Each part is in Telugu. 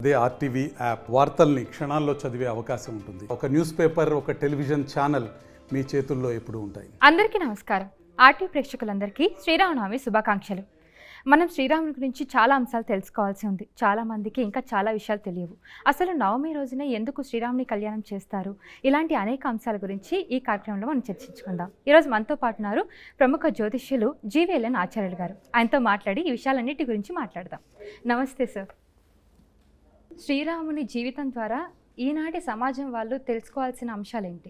అదే ఆర్టీవీ యాప్ వార్తల్ని క్షణాల్లో చదివే అవకాశం ఉంటుంది. ఒక న్యూస్ పేపర్, ఒక టెలివిజన్ ఛానల్ మీ చేతుల్లో ఎప్పుడూ ఉంటాయి. అందరికీ నమస్కారం. ఆర్టీవీ ప్రేక్షకులందరికీ శ్రీరామనవమి శుభాకాంక్షలు. మనం శ్రీరాముని గురించి చాలా అంశాలు తెలుసుకోవాల్సి ఉంది. చాలా మందికి ఇంకా చాలా విషయాలు తెలియవు. అసలు నవమి రోజున ఎందుకు శ్రీరాముని కళ్యాణం చేస్తారు, ఇలాంటి అనేక అంశాల గురించి ఈ కార్యక్రమంలో మనం చర్చించుకుందాం. ఈరోజు మనతో పాటు ఉన్నారు ప్రముఖ జ్యోతిష్యులు జీవీఎల్ఎన్ ఆచార్యులు గారు. ఆయనతో మాట్లాడి ఈ విషయాలన్నిటి గురించి మాట్లాడదాం. నమస్తే సార్. శ్రీరాముని జీవితం ద్వారా ఈనాటి సమాజం వాళ్ళు తెలుసుకోవాల్సిన అంశాలేంటి?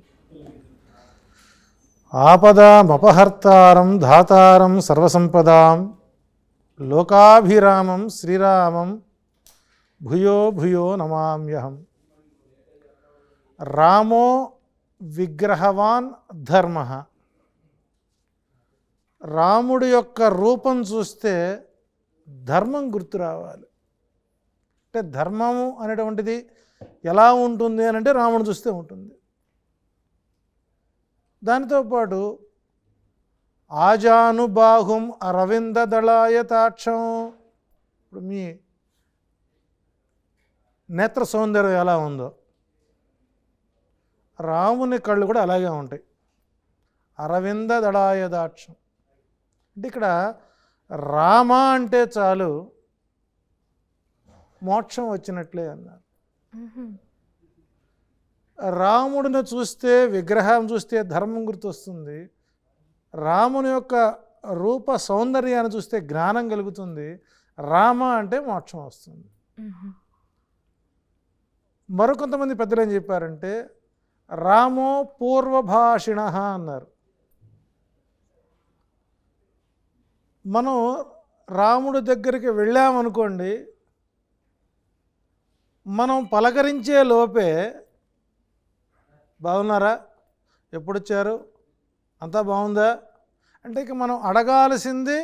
ఆపదామపహర్తారం ధాతారం సర్వసంపదాం లోకాభిరామం శ్రీరామం భూయో భూయో నమామ్యహం. రామో విగ్రహవాన్ ధర్మ. రాముడి యొక్క రూపం చూస్తే ధర్మం గుర్తు రావాలి. అంటే ధర్మము అనేటువంటిది ఎలా ఉంటుంది అని అంటే రాముడు చూస్తే ఉంటుంది. దానితో పాటు ఆజానుబాహుం అరవింద దళాయతాక్షం. ఇప్పుడు మీ నేత్ర సౌందర్యం ఎలా ఉందో రాముని కళ్ళు కూడా అలాగే ఉంటాయి. అరవింద దళాయదాక్షం అంటే ఇక్కడ రామ అంటే చాలు మోక్షం వచ్చినట్లే అన్నారు. రాముడిని చూస్తే, విగ్రహం చూస్తే ధర్మం గుర్తొస్తుంది. రాముని యొక్క రూప సౌందర్యాన్ని చూస్తే జ్ఞానం కలుగుతుంది. రామ అంటే మోక్షం వస్తుంది. మరికొంతమంది పెద్దలు ఏం చెప్పారంటే రామో పూర్వభాషిణ అన్నారు. మనం రాముడి దగ్గరికి వెళ్ళామనుకోండి, మనం పలకరించే లోపే బాగున్నారా, ఎప్పుడొచ్చారు, అంతా బాగుందా అంటే ఇక మనం అడగాల్సింది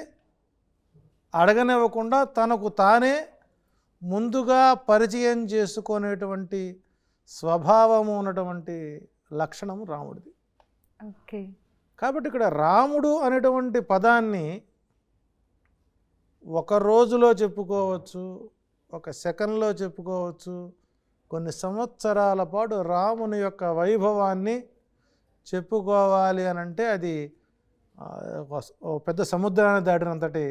అడగనివ్వకుండా తనకు తానే ముందుగా పరిచయం చేసుకునేటువంటి స్వభావము ఉన్నటువంటి లక్షణము రాముడిది. ఓకే. కాబట్టి ఇక్కడ రాముడు అనేటువంటి పదాన్ని ఒక రోజులో చెప్పుకోవచ్చు, ఒక సెకండ్లో చెప్పుకోవచ్చు, కొన్ని సంవత్సరాల పాటు రాముని యొక్క వైభవాన్ని చెప్పుకోవాలి అని అంటే అది పెద్ద సముద్రాన్ని దాటినంతటి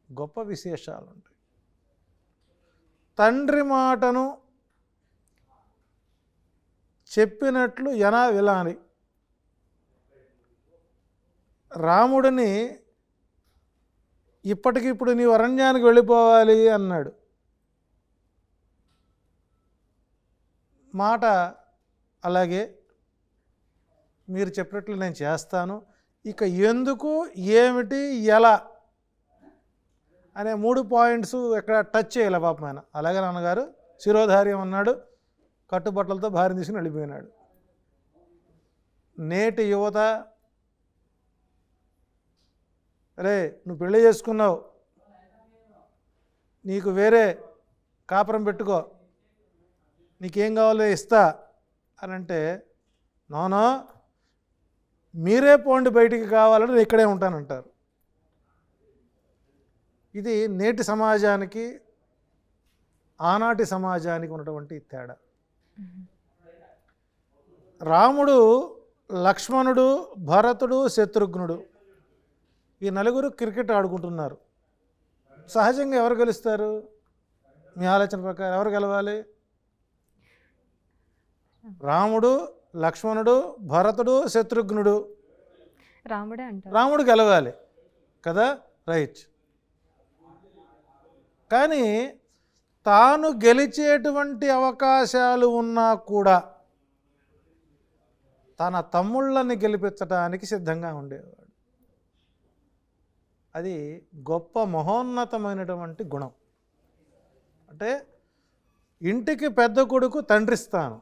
గొప్ప విశేషాలు ఉంటాయి. తండ్రి మాటను చెప్పినట్లు ఎలా వినాలి. రాముడిని ఇప్పటికిప్పుడు నీవు అరణ్యానికి వెళ్ళిపోవాలి అన్నాడు. మాట అలాగే మీరు చెప్పినట్లు నేను చేస్తాను, ఇక ఎందుకు, ఏమిటి, ఎలా అనే 3 పాయింట్స్ ఎక్కడ టచ్ చేయాలి పాపం ఆయన. అలాగే నాన్నగారు శిరోధార్యం అన్నాడు, కట్టుబట్టలతో భార్య తీసుకుని వెళ్ళిపోయినాడు. నేటి యువత, రే నువ్వు పెళ్లి చేసుకున్నావు, నీకు వేరే కాపురం పెట్టుకో, నీకేం కావాలో ఇస్తా అని అంటే నోనో మీరే పోండి బయటికి, కావాలంటే నేను ఇక్కడే ఉంటానంటారు. ఇది నేటి సమాజానికి ఆనాటి సమాజానికి ఉన్నటువంటి తేడా. రాముడు, లక్ష్మణుడు, భరతుడు, శత్రుఘ్నుడు ఈ నలుగురు క్రికెట్ ఆడుకుంటున్నారు. సహజంగా ఎవరు గెలుస్తారు? మీ ఆలోచన ప్రకారం ఎవరు గెలవాలి? రాముడు, లక్ష్మణుడు, భరతుడు, శత్రుఘ్నుడు. రాముడే అంటారు. రాముడు గెలవాలి కదా, రైట్. కానీ తాను గెలిచేటువంటి అవకాశాలు ఉన్నా కూడా తన తమ్ముళ్ళని గెలిపించడానికి సిద్ధంగా ఉండేవాడు. అది గొప్ప మహోన్నతమైనటువంటి గుణం. అంటే ఇంటికి పెద్ద కొడుకు తండ్రి స్థానం,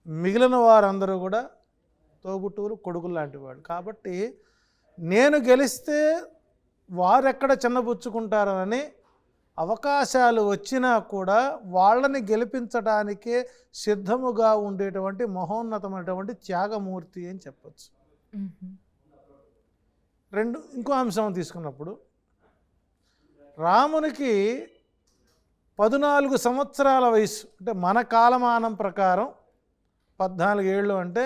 మిగిలిన వారందరూ కూడా తోబుట్టువులు, కొడుకులు లాంటి వాడు. కాబట్టి నేను గెలిస్తే వారెక్కడ చిన్నబుచ్చుకుంటారని అవకాశాలు వచ్చినా కూడా వాళ్ళని గెలిపించడానికే సిద్ధముగా ఉండేటువంటి మహోన్నతమైనటువంటి త్యాగమూర్తి అని చెప్పచ్చు. ఇంకో అంశం తీసుకున్నప్పుడు రామునికి 14 సంవత్సరాల వయసు, అంటే మన కాలమానం ప్రకారం 14 ఏళ్ళు అంటే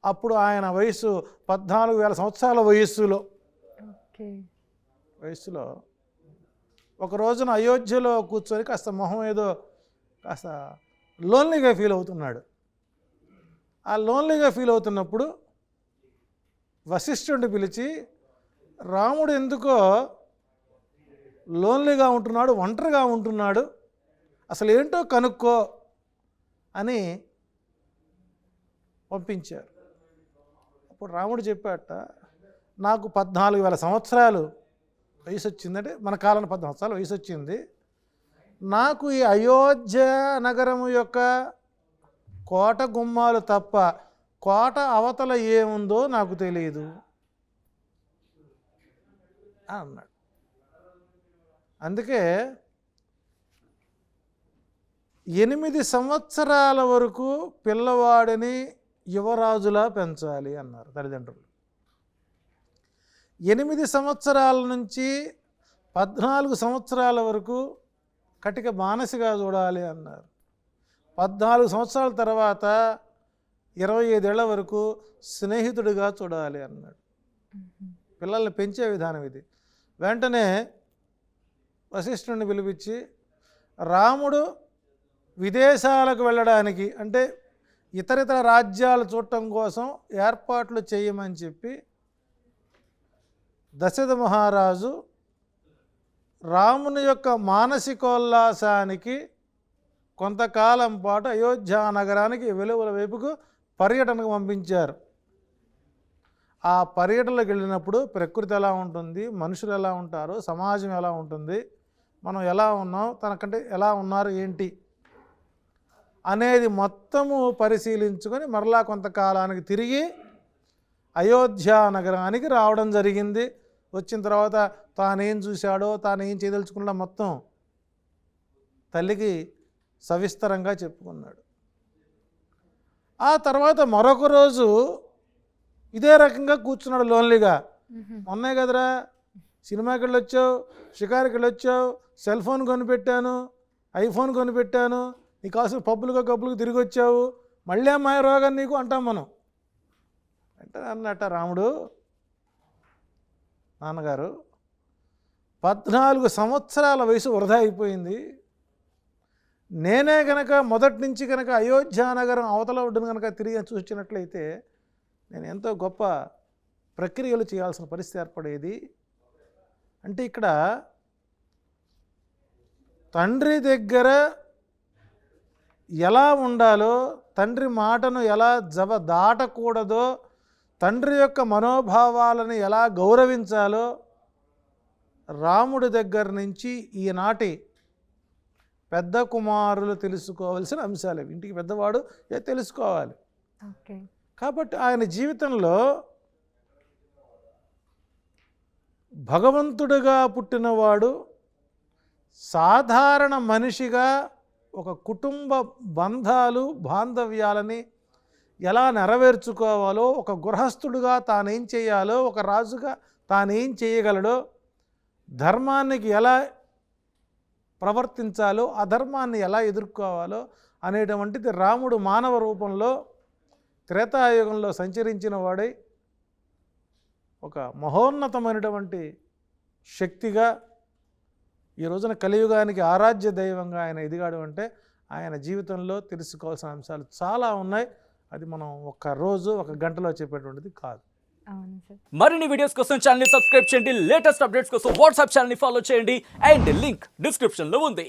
అప్పుడు ఆయన వయసు 14,000 సంవత్సరాల వయస్సులో ఒక రోజున అయోధ్యలో కూర్చొని కాస్త మొహం ఏదో కాస్త లోన్లీగా ఫీల్ అవుతున్నాడు. ఆ లోన్లీగా ఫీల్ అవుతున్నప్పుడు వశిష్ఠుడిని పిలిచి, రాముడు ఎందుకో లోన్లీగా ఉంటున్నాడు, ఒంటరిగా ఉంటున్నాడు, అసలు ఏంటో కనుక్కో అని పంపించారు. అప్పుడు రాముడు చెప్పాట, నాకు 14,000 సంవత్సరాలు వయసు వచ్చిందంటే మన కాలం 14 సంవత్సరాలు వయసు వచ్చింది, నాకు ఈ అయోధ్య నగరము యొక్క కోట గుమ్మాలు తప్ప కోట అవతల ఏముందో నాకు తెలియదు అన్నాడు. అందుకే 8 సంవత్సరాల వరకు పిల్లవాడిని యువరాజులా పెంచాలి అన్నారు తల్లిదండ్రులు. 8 సంవత్సరాల నుంచి 14 సంవత్సరాల వరకు కటిక మానసిగా చూడాలి అన్నారు. 14 సంవత్సరాల తర్వాత 25 ఏళ్ల వరకు స్నేహితుడిగా చూడాలి అన్నాడు. పిల్లల్ని పెంచే విధానం ఇది. వెంటనే వశిష్ఠుడిని పిలిపించి, రాముడు విదేశాలకు వెళ్ళడానికి అంటే ఇతరితర రాజ్యాలు చూడటం కోసం ఏర్పాట్లు చేయమని చెప్పి దశరథ మహారాజు రాముని యొక్క మానసికోల్లాసానికి కొంతకాలం పాటు అయోధ్య నగరానికి వెలువల వైపుకు పర్యటనకు పంపించారు. ఆ పర్యటనకు వెళ్ళినప్పుడు ప్రకృతి ఎలా ఉంటుంది, మనుషులు ఎలా ఉంటారు, సమాజం ఎలా ఉంటుంది, మనం ఎలా ఉన్నాం, తనకంటే ఎలా ఉన్నారు ఏంటి అనేది మొత్తము పరిశీలించుకొని మరలా కొంతకాలానికి తిరిగి అయోధ్య నగరానికి రావడం జరిగింది. వచ్చిన తర్వాత తానేం చూశాడో, తానేం చేయదలుచుకున్నా మొత్తం తల్లికి సవిస్తరంగా చెప్పుకున్నాడు. ఆ తర్వాత మరొక రోజు ఇదే రకంగా కూర్చున్నాడు లోన్లీగా. మొన్నే కదరా సినిమాకి వెళ్ళొచ్చావు, షికారుకి వెళ్ళొచ్చావు, సెల్ ఫోన్ కొనిపెట్టాను, ఐఫోన్ కొనిపెట్టాను, నీకు కావాల్సిన పబ్బులకు తిరిగి వచ్చావు, మళ్ళీ అమ్మాయి రోగం నీకు అంటాం మనం. అంటే అన్నట్ట రాముడు, నాన్నగారు 14 సంవత్సరాల వయసు వృధా అయిపోయింది, నేనే కనుక మొదటి నుంచి కనుక అయోధ్య నగరం అవతల ఒడ్డును కనుక తిరిగి చూసినట్లయితే నేను ఎంతో గొప్ప ప్రక్రియలు చేయాల్సిన పరిస్థితి ఏర్పడేది. అంటే ఇక్కడ తండ్రి దగ్గర ఎలా ఉండాలో, తండ్రి మాటను ఎలా దాటకూడదో, తండ్రి యొక్క మనోభావాలను ఎలా గౌరవించాలో రాముడి దగ్గర నుంచి ఈనాటి పెద్ద కుమారులు తెలుసుకోవాల్సిన అంశాలు. ఇంటికి పెద్దవాడు తెలుసుకోవాలి. కాబట్టి ఆయన జీవితంలో భగవంతుడిగా పుట్టినవాడు సాధారణ మనిషిగా ఒక కుటుంబ బంధాలు బాంధవ్యాలని ఎలా నెరవేర్చుకోవాలో, ఒక గృహస్థుడిగా తానేం చేయాలో, ఒక రాజుగా తానేం చేయగలడో, ధర్మానికి ఎలా ప్రవర్తించాలో, అధర్మాన్ని ఎలా ఎదుర్కోవాలో అనేటువంటిది రాముడు మానవ రూపంలో త్రేతాయుగంలో సంచరించిన వాడై ఒక మహోన్నతమైనటువంటి శక్తిగా ఈ రోజున కలియుగానికి ఆరాధ్య దైవంగా ఆయన ఎదిగాడు. అంటే ఆయన జీవితంలో తెలుసుకోవాల్సిన అంశాలు చాలా ఉన్నాయి. అది మనం ఒక రోజు ఒక గంటలో చెప్పేటువంటిది కాదు. మరిన్ని వీడియోస్ కోసం ఛానల్ ని సబ్స్క్రైబ్ చేయండి, లేటెస్ట్ అప్డేట్స్ కోసం వాట్సాప్ ఛానల్ ని ఫాలో చేయండి అండ్ లింక్ డిస్క్రిప్షన్ లో ఉంది.